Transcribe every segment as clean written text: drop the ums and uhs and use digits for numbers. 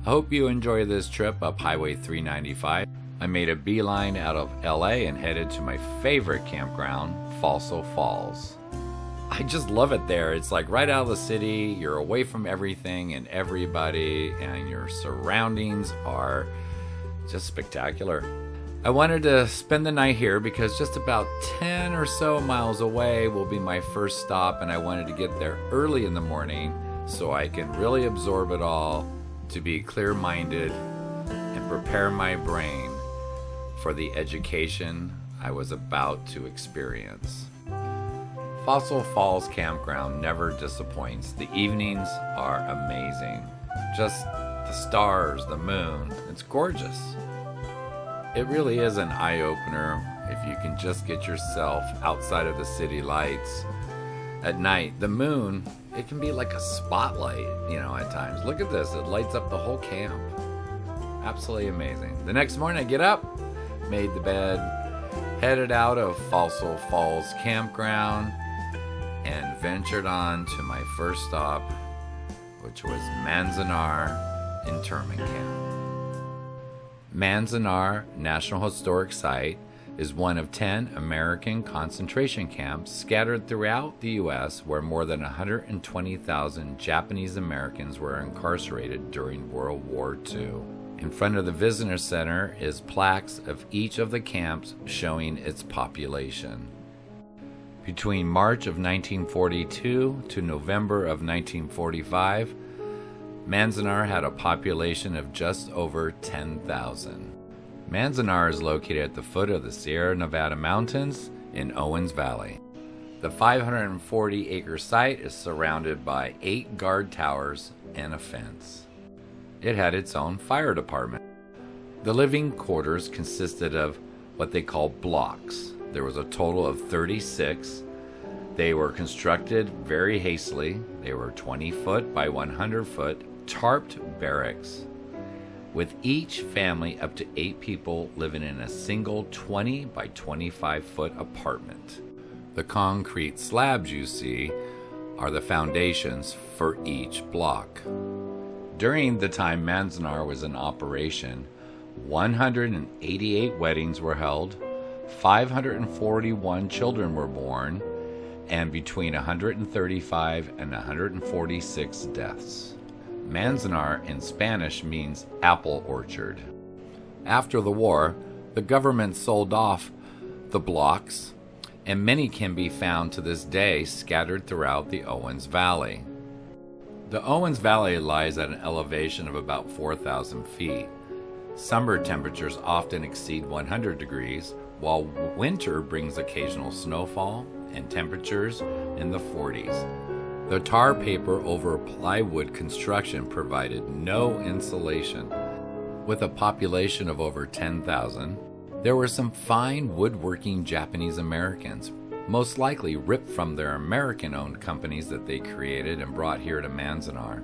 I hope you enjoy this trip up Highway 395. I made a beeline out of LA and headed to my favorite campground, Fossil Falls. I just love it there. It's like right out of the city. You're away from everything and everybody, and your surroundings are just spectacular. I wanted to spend the night here because just about 10 or so miles away will be my first stop, and I wanted to get there early in the morning so I can really absorb it all, to be clear-minded and prepare my brain for the education I was about to experience. Fossil Falls Campground never disappoints. The evenings are amazing. Just the stars, the moon, it's gorgeous. It really is an eye-opener if you can just get yourself outside of the city lights. At night, the moon, it can be like a spotlight, at times. Look at this, it lights up the whole camp. Absolutely amazing. The next morning I get up, made the bed, headed out of Fossil Falls Campground, and ventured on to my first stop, which was Manzanar Internment Camp. Manzanar National Historic Site is one of 10 American concentration camps scattered throughout the U.S. where more than 120,000 Japanese Americans were incarcerated during World War II. In front of the Visitor Center is plaques of each of the camps showing its population. Between March of 1942 to November of 1945, Manzanar had a population of just over 10,000. Manzanar is located at the foot of the Sierra Nevada mountains in Owens Valley. The 540-acre site is surrounded by 8 guard towers and a fence. It had its own fire department. The living quarters consisted of what they call blocks. There was a total of 36. They were constructed very hastily. They were 20-foot by 100-foot tarped barracks, with each family up to 8 people living in a single 20 by 25-foot apartment. The concrete slabs you see are the foundations for each block. During the time Manzanar was in operation, 188 weddings were held, 541 children were born, and between 135 and 146 deaths. Manzanar in Spanish means apple orchard. After the war, the government sold off the blocks, and many can be found to this day scattered throughout the Owens Valley. The Owens Valley lies at an elevation of about 4,000 feet. Summer temperatures often exceed 100 degrees, while winter brings occasional snowfall and temperatures in the 40s. The tar paper over plywood construction provided no insulation. With a population of over 10,000, there were some fine woodworking Japanese Americans, most likely ripped from their American-owned companies that they created and brought here to Manzanar.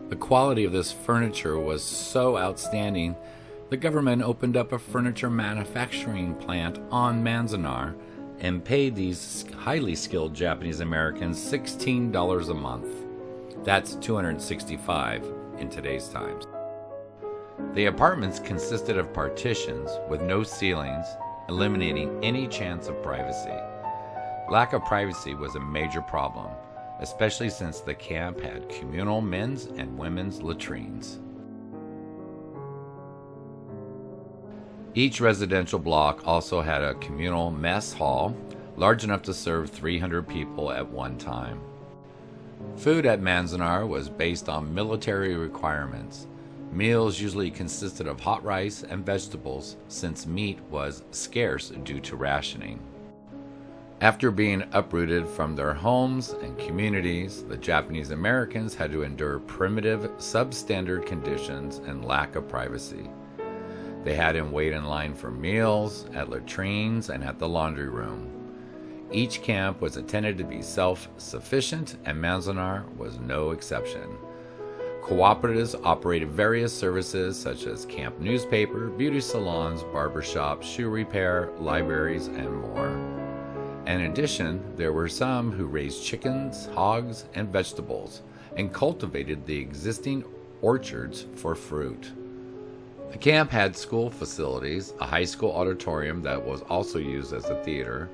The quality of this furniture was so outstanding, the government opened up a furniture manufacturing plant on Manzanar and paid these highly skilled Japanese Americans $16 a month. That's $265 in today's times. The apartments consisted of partitions with no ceilings, eliminating any chance of privacy. Lack of privacy was a major problem, especially since the camp had communal men's and women's latrines. Each residential block also had a communal mess hall, large enough to serve 300 people at one time. Food at Manzanar was based on military requirements. Meals usually consisted of hot rice and vegetables, since meat was scarce due to rationing. After being uprooted from their homes and communities, the Japanese Americans had to endure primitive, substandard conditions and lack of privacy. They had him wait in line for meals, at latrines, and at the laundry room. Each camp was intended to be self-sufficient, and Manzanar was no exception. Cooperatives operated various services such as camp newspaper, beauty salons, barbershops, shoe repair, libraries, and more. In addition, there were some who raised chickens, hogs, and vegetables, and cultivated the existing orchards for fruit. The camp had school facilities, a high school auditorium that was also used as a theater,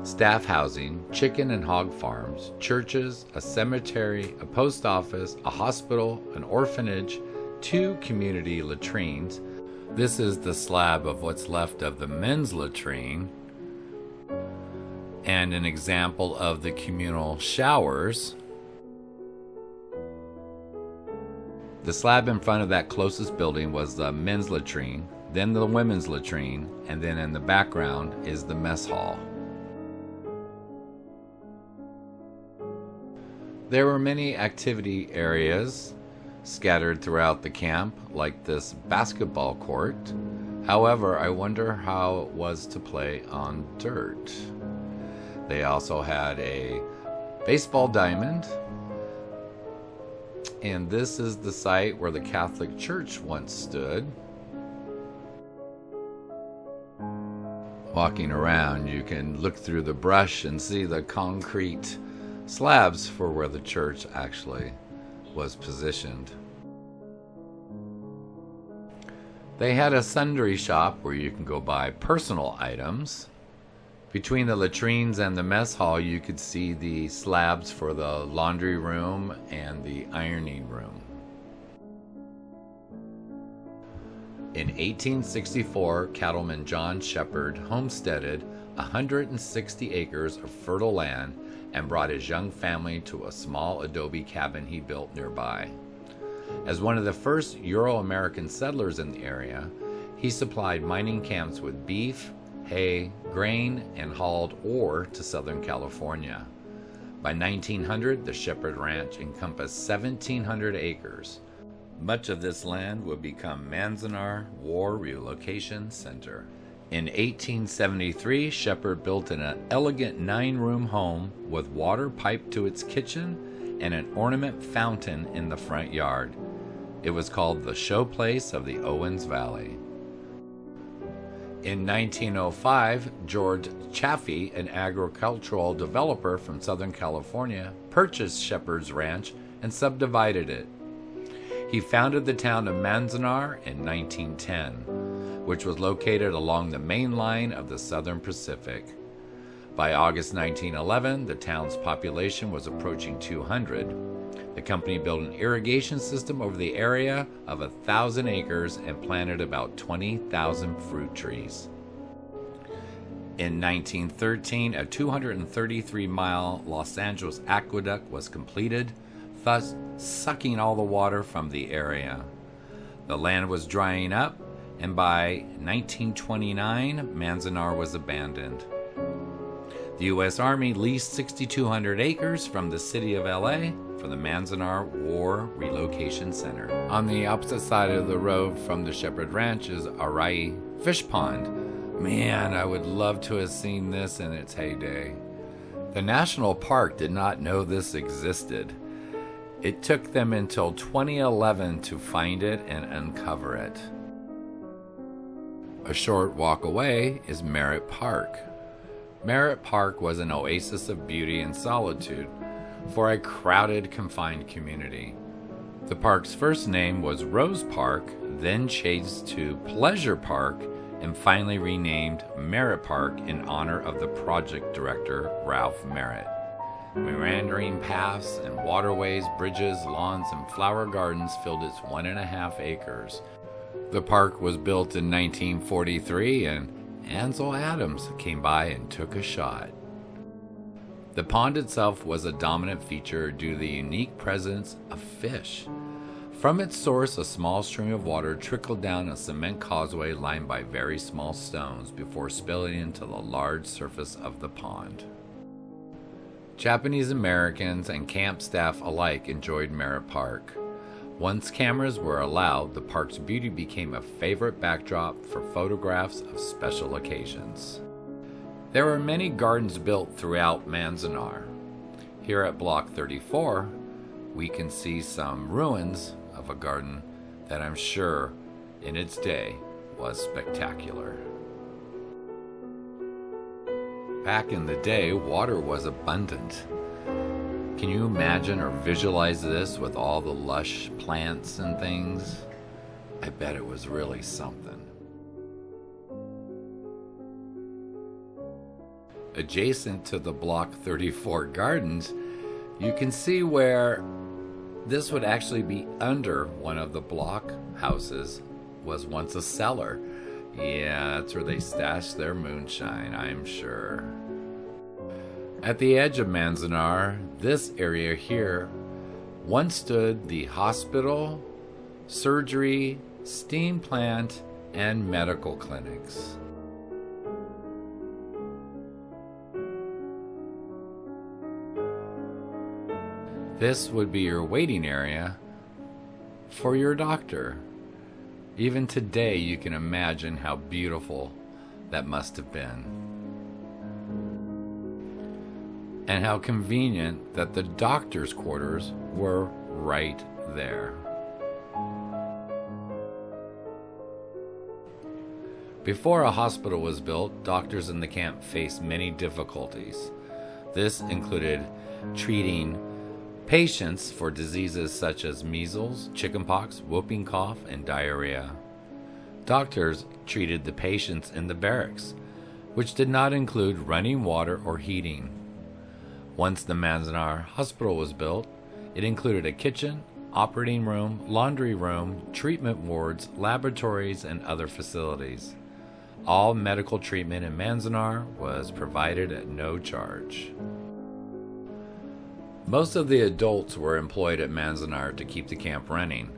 staff housing, chicken and hog farms, churches, a cemetery, a post office, a hospital, an orphanage, 2 community latrines. This is the slab of what's left of the men's latrine, and an example of the communal showers. The slab in front of that closest building was the men's latrine, then the women's latrine, and then in the background is the mess hall. There were many activity areas scattered throughout the camp, like this basketball court. However, I wonder how it was to play on dirt. They also had a baseball diamond, and this is the site where the Catholic Church once stood. Walking around, you can look through the brush and see the concrete slabs for where the church actually was positioned. They had a sundry shop where you can go buy personal items. Between the latrines and the mess hall, you could see the slabs for the laundry room and the ironing room. In 1864, cattleman John Shepherd homesteaded 160 acres of fertile land and brought his young family to a small adobe cabin he built nearby. As one of the first Euro-American settlers in the area, he supplied mining camps with beef, hay, grain, and hauled ore to Southern California. By 1900, the Shepherd Ranch encompassed 1,700 acres. Much of this land would become Manzanar War Relocation Center. In 1873, Shepherd built an elegant 9-room home with water piped to its kitchen and an ornament fountain in the front yard. It was called the showplace of the Owens Valley. In 1905, George Chaffee, an agricultural developer from Southern California, purchased Shepherd's Ranch and subdivided it. He founded the town of Manzanar in 1910, which was located along the main line of the Southern Pacific. By August 1911, the town's population was approaching 200. The company built an irrigation system over the area of 1,000 acres and planted about 20,000 fruit trees. In 1913, a 233-mile Los Angeles aqueduct was completed, thus sucking all the water from the area. The land was drying up, and by 1929, Manzanar was abandoned. The U.S. Army leased 6,200 acres from the city of L.A. for the Manzanar War Relocation Center. On the opposite side of the road from the Shepherd Ranch is Arai Fish Pond. Man, I would love to have seen this in its heyday. The national park did not know this existed. It took them until 2011 to find it and uncover it. A short walk away is Minaret Park. Minaret Park was an oasis of beauty and solitude for a crowded, confined community. The park's first name was Rose Park, then changed to Pleasure Park, and finally renamed Minaret Park in honor of the project director, Ralph Minaret. Meandering paths and waterways, bridges, lawns, and flower gardens filled its 1.5 acres. The park was built in 1943, and Ansel Adams came by and took a shot. The pond itself was a dominant feature due to the unique presence of fish. From its source, a small stream of water trickled down a cement causeway lined by very small stones before spilling into the large surface of the pond. Japanese Americans and camp staff alike enjoyed Minaret Park. Once cameras were allowed, the park's beauty became a favorite backdrop for photographs of special occasions. There were many gardens built throughout Manzanar. Here at Block 34, we can see some ruins of a garden that I'm sure in its day was spectacular. Back in the day, water was abundant. Can you imagine or visualize this with all the lush plants and things? I bet it was really something. Adjacent to the Block 34 gardens, you can see where this would actually be under one of the block houses. Was once a cellar. Yeah, that's where they stashed their moonshine, I'm sure. At the edge of Manzanar, this area here once stood the hospital, surgery, steam plant, and medical clinics. This would be your waiting area for your doctor. Even today, you can imagine how beautiful that must have been. And how convenient that the doctor's quarters were right there. Before a hospital was built, doctors in the camp faced many difficulties. This included treating patients for diseases such as measles, chickenpox, whooping cough, and diarrhea. Doctors treated the patients in the barracks, which did not include running water or heating. Once the Manzanar Hospital was built, it included a kitchen, operating room, laundry room, treatment wards, laboratories, and other facilities. All medical treatment in Manzanar was provided at no charge. Most of the adults were employed at Manzanar to keep the camp running.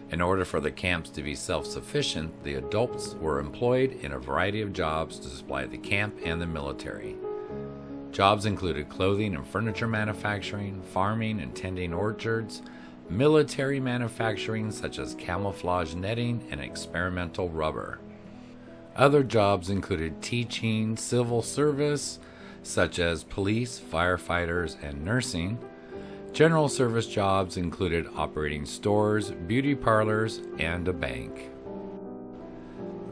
In order for the camps to be self-sufficient, the adults were employed in a variety of jobs to supply the camp and the military. Jobs included clothing and furniture manufacturing, farming and tending orchards, military manufacturing such as camouflage netting and experimental rubber. Other jobs included teaching, civil service, such as police, firefighters, and nursing. General service jobs included operating stores, beauty parlors, and a bank.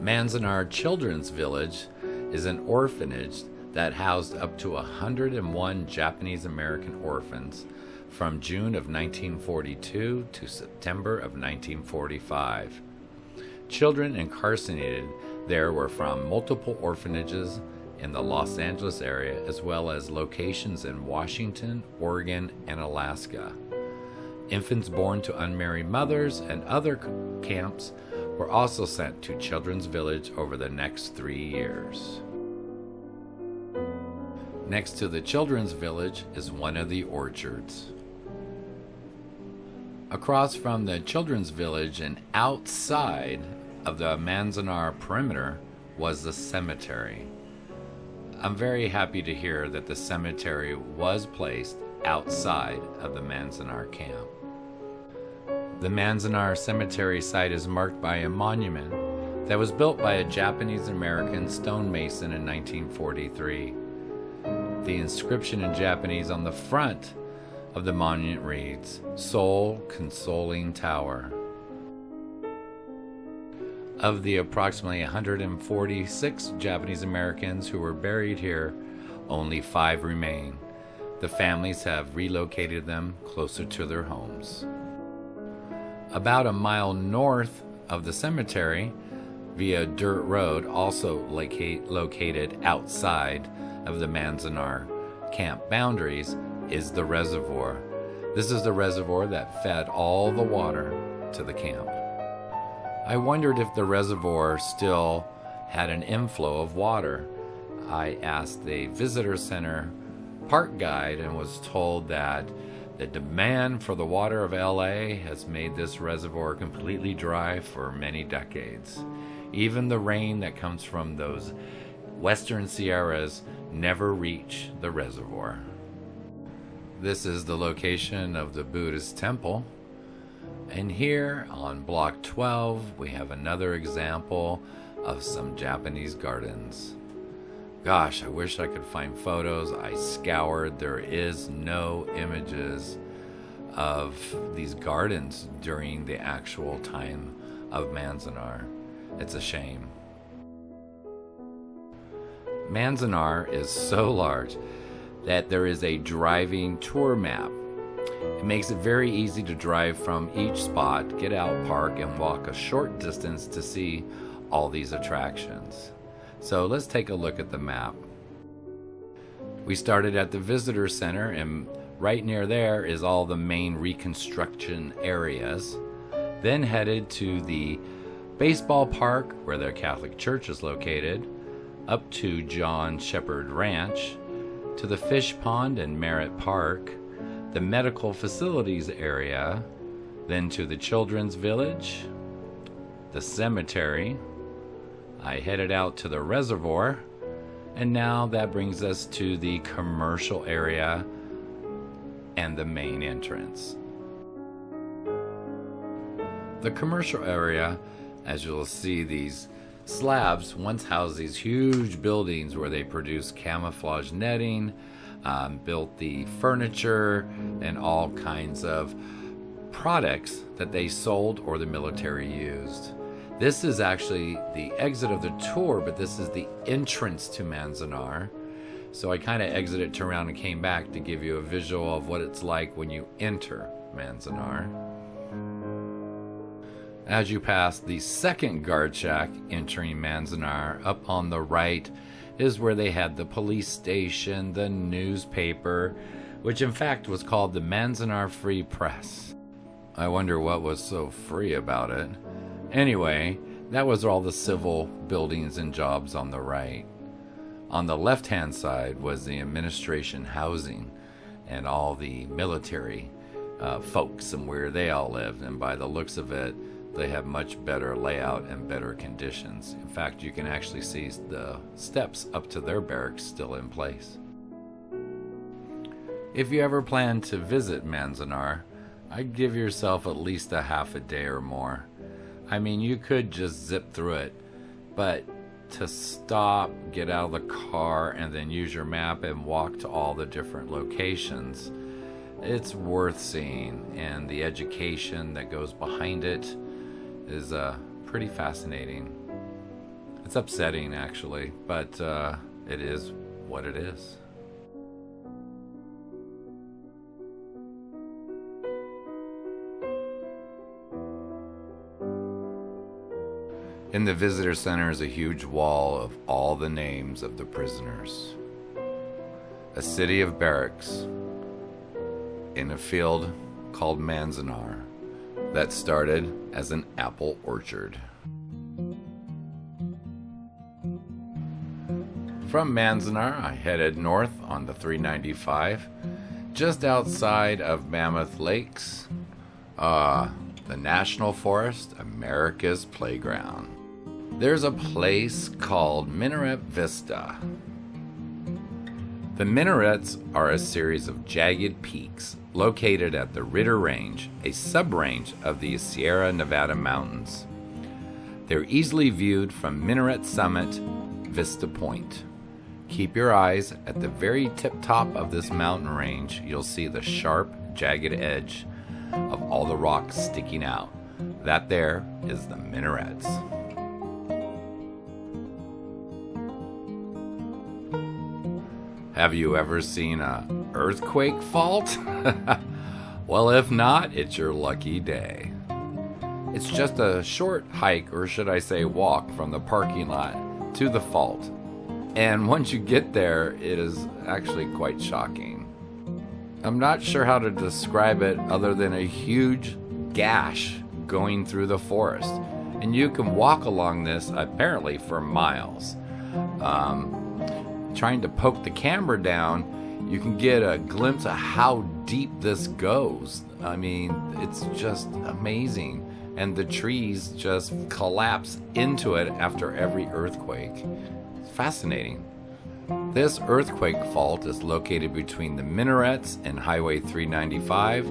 Manzanar Children's Village is an orphanage that housed up to 101 Japanese American orphans from June of 1942 to September of 1945. Children incarcerated there were from multiple orphanages in the Los Angeles area, as well as locations in Washington, Oregon, and Alaska. Infants born to unmarried mothers and other camps were also sent to Children's Village over the next 3 years. Next to the Children's Village is one of the orchards. Across from the Children's Village and outside of the Manzanar perimeter was the cemetery. I'm very happy to hear that the cemetery was placed outside of the Manzanar camp. The Manzanar cemetery site is marked by a monument that was built by a Japanese-American stonemason in 1943. The inscription in Japanese on the front of the monument reads, "Soul Consoling Tower." Of the approximately 146 Japanese Americans who were buried here, only 5 remain. The families have relocated them closer to their homes. About a mile north of the cemetery, via dirt road, also located outside of the Manzanar camp boundaries, is the reservoir. This is the reservoir that fed all the water to the camp. I wondered if the reservoir still had an inflow of water. I asked the visitor center park guide and was told that the demand for the water of LA has made this reservoir completely dry for many decades. Even the rain that comes from those western Sierras never reach the reservoir. This is the location of the Buddhist temple. And here on Block 12, we have another example of some Japanese gardens. Gosh, I wish I could find photos. I scoured. There is no images of these gardens during the actual time of Manzanar. It's a shame. Manzanar is so large that there is a driving tour map It makes it very easy to drive from each spot, get out, park, and walk a short distance to see all these attractions. So let's take a look at the map. We started at the visitor center, and right near there is all the main reconstruction areas. Then headed to the baseball park, where the Catholic Church is located, up to John Shepherd Ranch, to the fish pond and Minaret Park, the medical facilities area, then to the children's village, the cemetery. I headed out to the reservoir, and now that brings us to the commercial area and the main entrance. The commercial area, as you'll see, these slabs once housed these huge buildings where they produced camouflage netting, built the furniture, and all kinds of products that they sold or the military used. This is actually the exit of the tour, but this is the entrance to Manzanar. So I kind of exited, turned around, and came back to give you a visual of what it's like when you enter Manzanar. As you pass the second guard shack entering Manzanar, up on the right is where they had the police station, the newspaper, which in fact was called the Manzanar Free Press. I wonder what was so free about it. Anyway, that was all the civil buildings and jobs on the right. On the left-hand side was the administration housing and all the military folks and where they all lived. And by the looks of it, they have much better layout and better conditions. In fact, you can actually see the steps up to their barracks still in place. If you ever plan to visit Manzanar, I'd give yourself at least a half a day or more. I mean, you could just zip through it, but to stop, get out of the car, and then use your map and walk to all the different locations, it's worth seeing, and the education that goes behind it is pretty fascinating. It's upsetting, actually, but it is what it is. In the visitor center is a huge wall of all the names of the prisoners. A city of barracks in a field called Manzanar that started as an apple orchard. From Manzanar, I headed north on the 395, just outside of Mammoth Lakes, the National Forest, America's Playground. There's a place called Minaret Vista. The Minarets are a series of jagged peaks located at the Ritter Range, a sub-range of the Sierra Nevada mountains. They're easily viewed from Minaret Summit, Vista Point. Keep your eyes at the very tip-top of this mountain range. You'll see the sharp, jagged edge of all the rocks sticking out. That there is the Minarets. Have you ever seen an earthquake fault? Well, if not, it's your lucky day. It's just a short hike, or should I say walk, from the parking lot to the fault. And once you get there, it is actually quite shocking. I'm not sure how to describe it other than a huge gash going through the forest. And you can walk along this apparently for miles. Trying to poke the camera down, you can get a glimpse of how deep this goes. I mean, it's just amazing. And the trees just collapse into it after every earthquake. It's fascinating. This earthquake fault is located between the Minarets and Highway 395,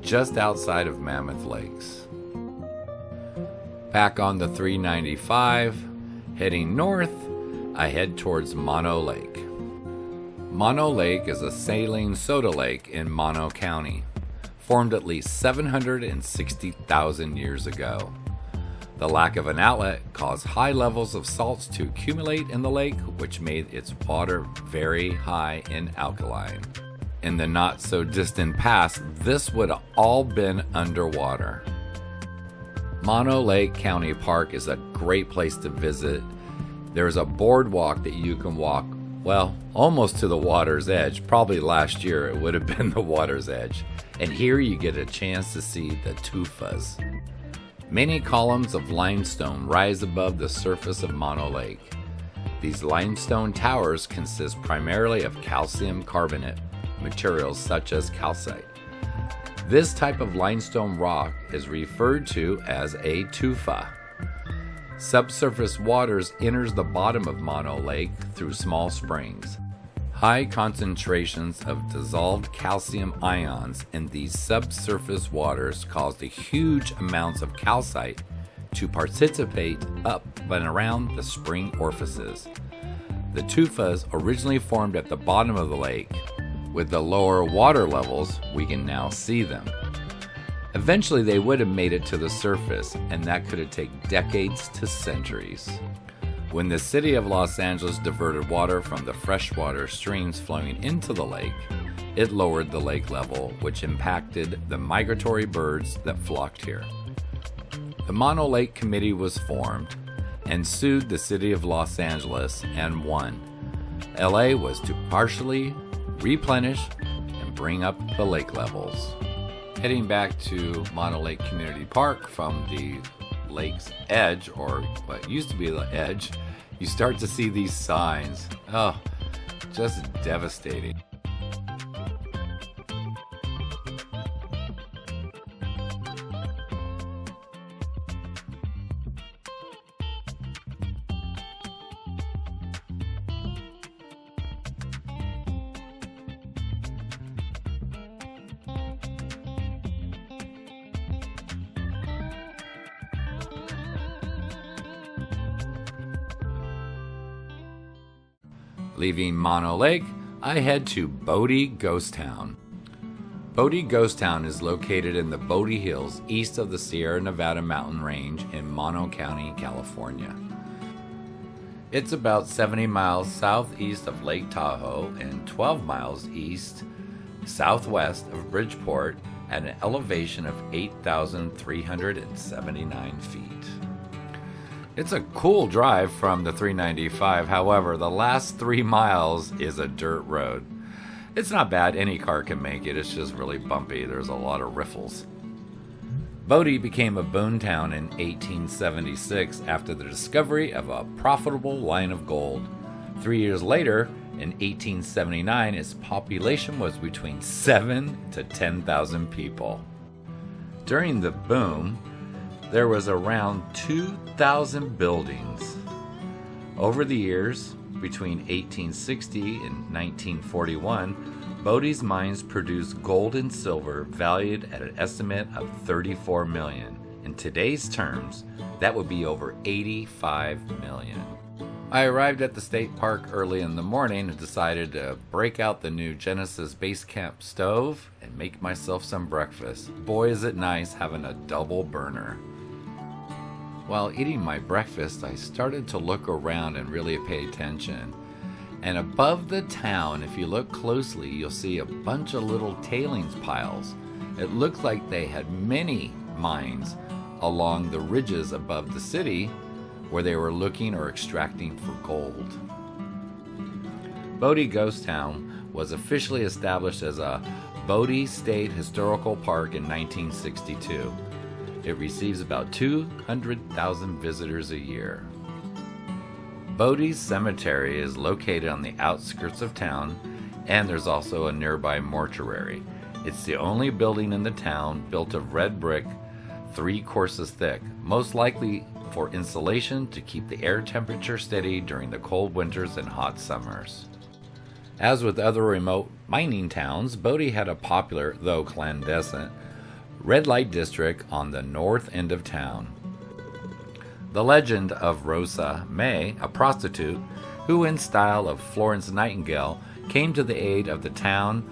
just outside of Mammoth Lakes. Back on the 395, heading north, I head towards Mono Lake. Mono Lake is a saline soda lake in Mono County, formed at least 760,000 years ago. The lack of an outlet caused high levels of salts to accumulate in the lake, which made its water very high in alkaline. in the not so distant past, this would have all been underwater. Mono Lake County Park is a great place to visit. There's a boardwalk that you can walk, well, almost to the water's edge. Probably last year it would have been the water's edge. And here you get a chance to see the tufas. Many columns of limestone rise above the surface of Mono Lake. These limestone towers consist primarily of calcium carbonate materials such as calcite. This type of limestone rock is referred to as a tufa. Subsurface waters enters the bottom of Mono Lake through small springs. High concentrations of dissolved calcium ions in these subsurface waters cause the huge amounts of calcite to participate up and around the spring orifices. The tufas originally formed at the bottom of the lake. With the lower water levels, we can now see them. Eventually, they would have made it to the surface, and that could have taken decades to centuries. When the city of Los Angeles diverted water from the freshwater streams flowing into the lake, it lowered the lake level, which impacted the migratory birds that flocked here. The Mono Lake Committee was formed and sued the city of Los Angeles and won. LA was to partially replenish and bring up the lake levels. Heading back to Mono Lake Community Park from the lake's edge, or what used to be the edge, you start to see these signs. Oh, just devastating. Leaving Mono Lake, I head to Bodie Ghost Town. Bodie Ghost Town is located in the Bodie Hills east of the Sierra Nevada mountain range in Mono County, California. It's about 70 miles southeast of Lake Tahoe and 12 miles southwest of Bridgeport at an elevation of 8,379 feet. It's a cool drive from the 395, however, the last 3 miles is a dirt road. It's not bad, any car can make it, it's just really bumpy, there's a lot of riffles. Bodie became a boom town in 1876 after the discovery of a profitable line of gold. 3 years later, in 1879, its population was between 7,000 to 10,000 people. During the boom, there was around 2,000 buildings. Over the years, between 1860 and 1941, Bodie's mines produced gold and silver valued at an estimate of $34 million. In today's terms, that would be over $85 million. I arrived at the state park early in the morning and decided to break out the new Genesis Base Camp stove and make myself some breakfast. Boy, is it nice having a double burner. While eating my breakfast, I started to look around and really pay attention. And above the town, if you look closely, you'll see a bunch of little tailings piles. It looked like they had many mines along the ridges above the city where they were looking or extracting for gold. Bodie Ghost Town was officially established as a Bodie State Historical Park in 1962. It receives about 200,000 visitors a year. Bodie's Cemetery is located on the outskirts of town, and there's also a nearby mortuary. It's the only building in the town built of red brick, 3 courses thick, most likely for insulation to keep the air temperature steady during the cold winters and hot summers. As with other remote mining towns, Bodie had a popular, though clandestine, red light district on the north end of town. The legend of Rosa May, a prostitute, who in style of Florence Nightingale came to the aid of the town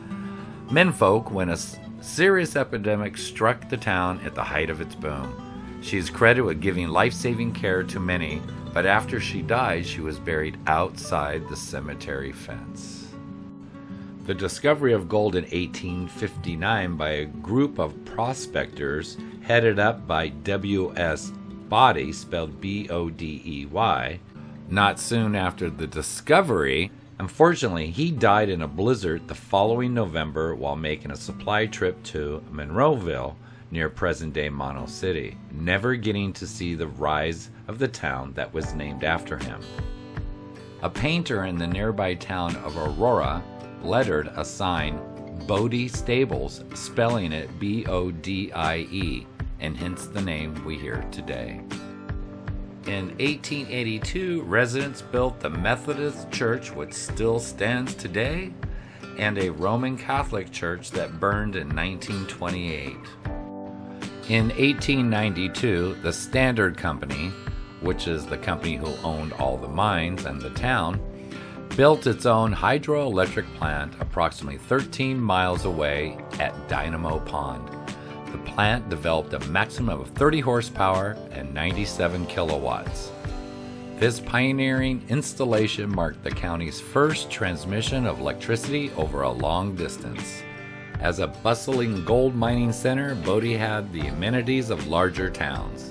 menfolk when a serious epidemic struck the town at the height of its boom. She is credited with giving life-saving care to many, but after she died, she was buried outside the cemetery fence. The discovery of gold in 1859 by a group of prospectors headed up by W.S. Bodie, spelled B-O-D-E-Y. Not soon after the discovery, unfortunately, he died in a blizzard the following November while making a supply trip to Monroeville, near present-day Mono City, never getting to see the rise of the town that was named after him. A painter in the nearby town of Aurora lettered a sign, Bodie Stables, spelling it B-O-D-I-E, and hence the name we hear today. In 1882, residents built the Methodist Church, which still stands today, and a Roman Catholic church that burned in 1928. In 1892, the Standard Company, which is the company who owned all the mines and the town, built its own hydroelectric plant approximately 13 miles away at Dynamo Pond. The plant developed a maximum of 30 horsepower and 97 kilowatts. This pioneering installation marked the county's first transmission of electricity over a long distance. As a bustling gold mining center, Bodie had the amenities of larger towns.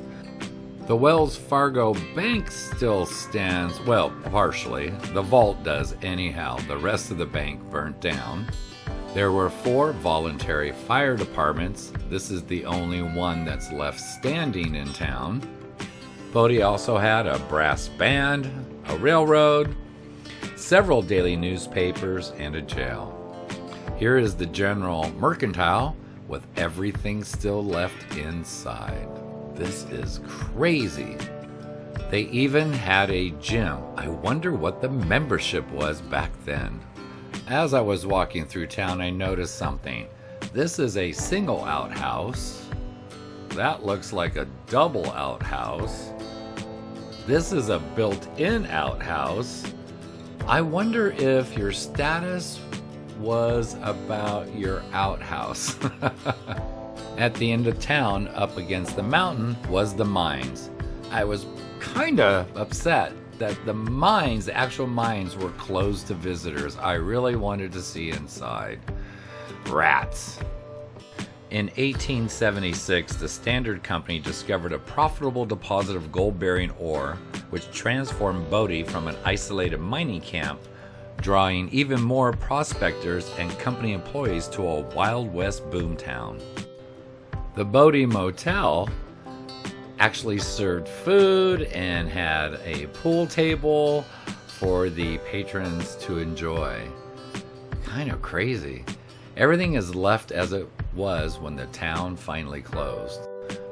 The Wells Fargo Bank still stands, well, partially. The vault does anyhow. The rest of the bank burnt down. There were 4 voluntary fire departments. This is the only one that's left standing in town. Bodie also had a brass band, a railroad, several daily newspapers, and a jail. Here is the General Mercantile with everything still left inside. This is crazy. They even had a gym. I wonder what the membership was back then. As I was walking through town, I noticed something. This is a single outhouse. That looks like a double outhouse. This is a built-in outhouse. I wonder if your status was about your outhouse. At the end of town, up against the mountain, was the mines. I was kind of upset that the mines, the actual mines, were closed to visitors. I really wanted to see inside. Rats. In 1876, the Standard Company discovered a profitable deposit of gold-bearing ore, which transformed Bodie from an isolated mining camp, drawing even more prospectors and company employees to a Wild West boomtown. The Bodie Motel actually served food and had a pool table for the patrons to enjoy. Kind of crazy. Everything is left as it was when the town finally closed.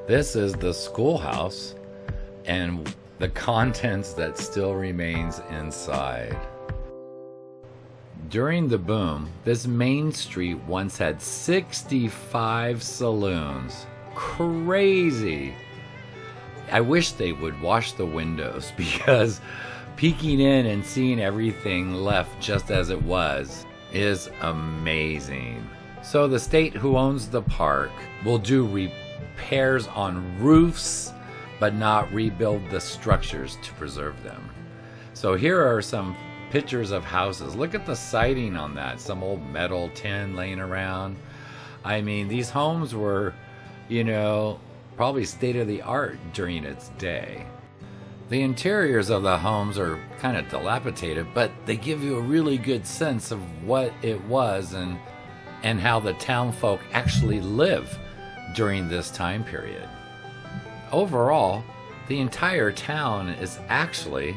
This is the schoolhouse and the contents that still remains inside. During the boom, this main street once had 65 saloons. Crazy. I wish they would wash the windows, because peeking in and seeing everything left just as it was is amazing. So the state who owns the park will do repairs on roofs, but not rebuild the structures to preserve them. So here are some pictures of houses. Look at the siding on that. Some old metal tin laying around. I mean, these homes were, probably state of the art during its day. The interiors of the homes are kind of dilapidated, but they give you a really good sense of what it was and how the town folk actually live during this time period. Overall, the entire town is actually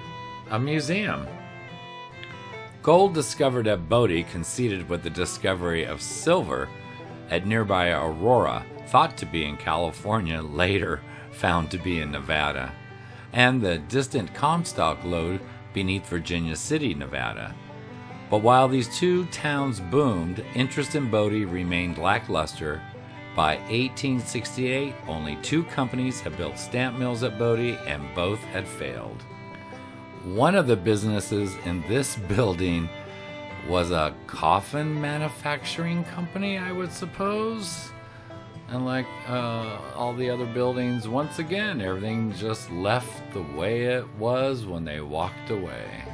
a museum. Gold discovered at Bodie coincided with the discovery of silver at nearby Aurora, thought to be in California, later found to be in Nevada, and the distant Comstock lode beneath Virginia City, Nevada. But while these two towns boomed, interest in Bodie remained lackluster. By 1868, only 2 companies had built stamp mills at Bodie, and both had failed. One of the businesses in this building was a coffin manufacturing company, I would suppose. And like all the other buildings, once again, everything just left the way it was when they walked away.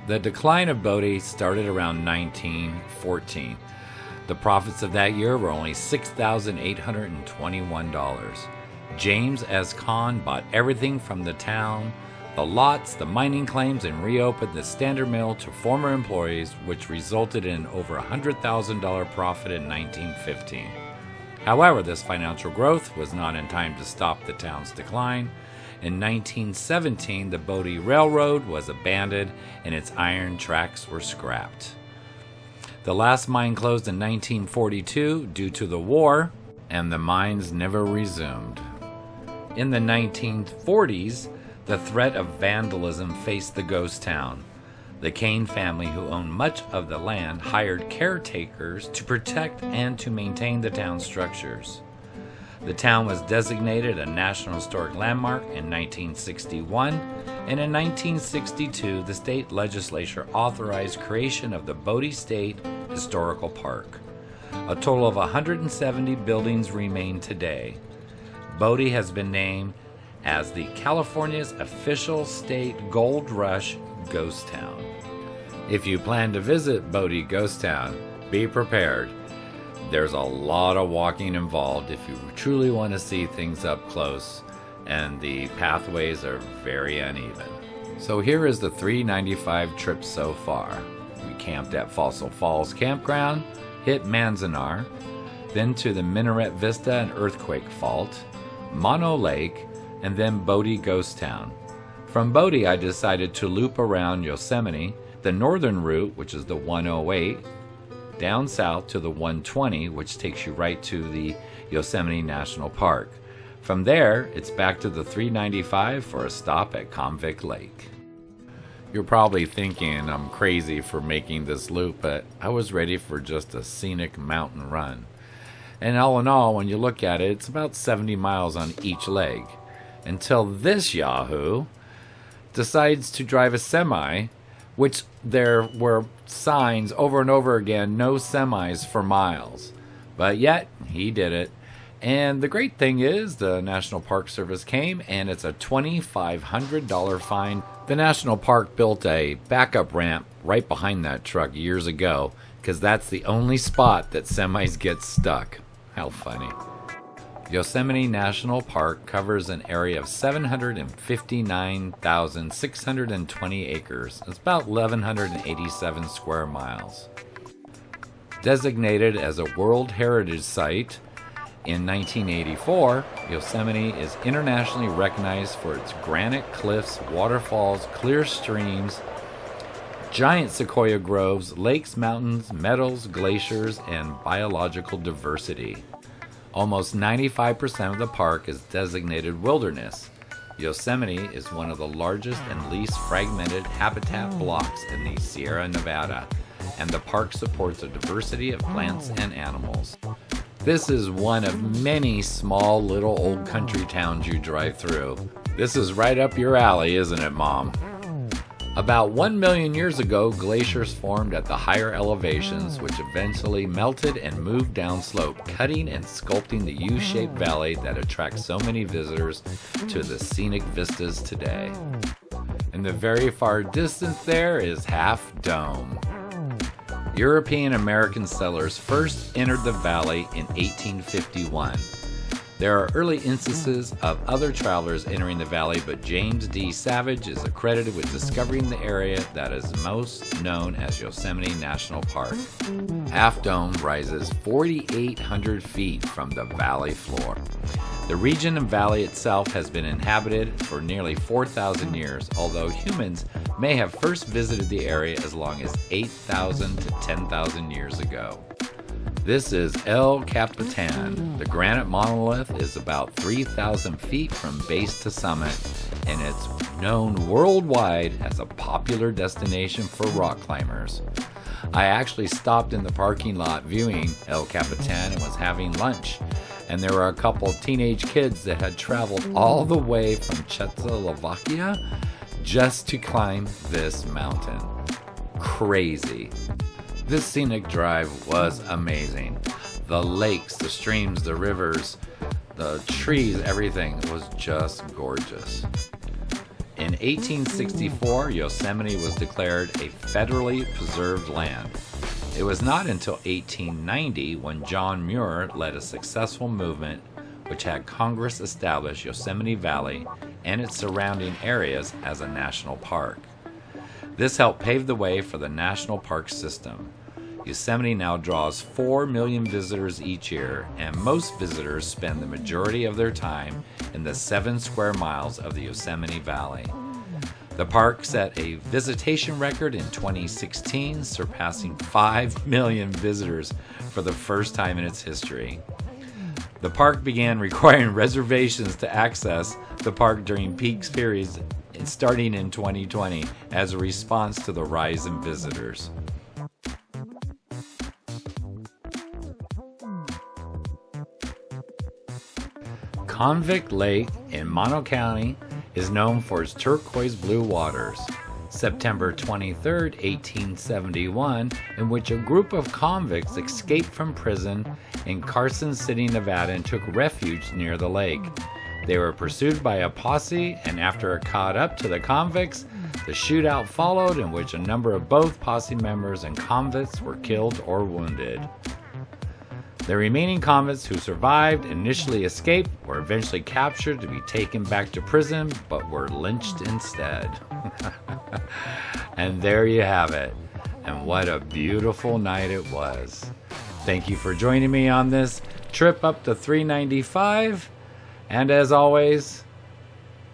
The decline of Bodie started around 1914. The profits of that year were only $6,821. James S. Kahn bought everything from the town, the lots, the mining claims, and reopened the Standard Mill to former employees, which resulted in over $100,000 profit in 1915. However, this financial growth was not in time to stop the town's decline. In 1917, the Bodie Railroad was abandoned and its iron tracks were scrapped. The last mine closed in 1942 due to the war, and the mines never resumed. In the 1940s, the threat of vandalism faced the ghost town. The Kane family, who owned much of the land, hired caretakers to protect and to maintain the town's structures. The town was designated a National Historic Landmark in 1961, and in 1962, the state legislature authorized creation of the Bodie State Historical Park. A total of 170 buildings remain today. Bodie has been named as the California's official state gold rush ghost town. If you plan to visit Bodie Ghost Town, be prepared. There's a lot of walking involved if you truly want to see things up close, and the pathways are very uneven. So here is the 395 trip so far. We camped at Fossil Falls Campground, hit Manzanar, then to the Minaret Vista and Earthquake Fault, Mono Lake, and then Bodie Ghost Town. From Bodie, I decided to loop around Yosemite, the northern route, which is the 108, down south to the 120, which takes you right to the Yosemite National Park. From there, it's back to the 395 for a stop at Convict Lake. You're probably thinking I'm crazy for making this loop, but I was ready for just a scenic mountain run. And all in all, when you look at it, it's about 70 miles on each leg. Until this yahoo decides to drive a semi, which there were signs over and over again, no semis for miles. But yet, he did it. And the great thing is, the National Park Service came, and it's a $2,500 fine. The National Park built a backup ramp right behind that truck years ago, because that's the only spot that semis get stuck. How funny. Yosemite National Park covers an area of 759,620 acres. It's about 1,187 square miles. Designated as a World Heritage Site in 1984, Yosemite is internationally recognized for its granite cliffs, waterfalls, clear streams, giant sequoia groves, lakes, mountains, meadows, glaciers, and biological diversity. Almost 95% of the park is designated wilderness. Yosemite is one of the largest and least fragmented habitat blocks in the Sierra Nevada, and the park supports a diversity of plants and animals. This is one of many small little old country towns you drive through. This is right up your alley, isn't it, Mom? About 1 million years ago, glaciers formed at the higher elevations, which eventually melted and moved downslope, cutting and sculpting the U-shaped valley that attracts so many visitors to the scenic vistas today. In the very far distance there is Half Dome. European American settlers first entered the valley in 1851. There are early instances of other travelers entering the valley, but James D. Savage is accredited with discovering the area that is most known as Yosemite National Park. Half Dome rises 4,800 feet from the valley floor. The region and valley itself has been inhabited for nearly 4,000 years, although humans may have first visited the area as long as 8,000 to 10,000 years ago. This is El Capitan. The granite monolith is about 3,000 feet from base to summit, and it's known worldwide as a popular destination for rock climbers. I actually stopped in the parking lot viewing El Capitan and was having lunch, and there were a couple of teenage kids that had traveled all the way from Czechoslovakia just to climb this mountain. Crazy. This scenic drive was amazing. The lakes, the streams, the rivers, the trees, everything was just gorgeous. In 1864, Yosemite was declared a federally preserved land. It was not until 1890 when John Muir led a successful movement which had Congress establish Yosemite Valley and its surrounding areas as a national park. This helped pave the way for the national park system. Yosemite now draws 4 million visitors each year, and most visitors spend the majority of their time in the 7 square miles of the Yosemite Valley. The park set a visitation record in 2016, surpassing 5 million visitors for the first time in its history. The park began requiring reservations to access the park during peak periods starting in 2020 as a response to the rise in visitors. Convict Lake in Mono County is known for its turquoise blue waters. September 23, 1871, in which a group of convicts escaped from prison in Carson City, Nevada, and took refuge near the lake. They were pursued by a posse, and after caught up to the convicts, the shootout followed, in which a number of both posse members and convicts were killed or wounded. The remaining convicts who survived initially escaped, were eventually captured to be taken back to prison, but were lynched instead. And there you have it. And what a beautiful night it was. Thank you for joining me on this trip up to 395. And as always,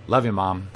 love you, Mom.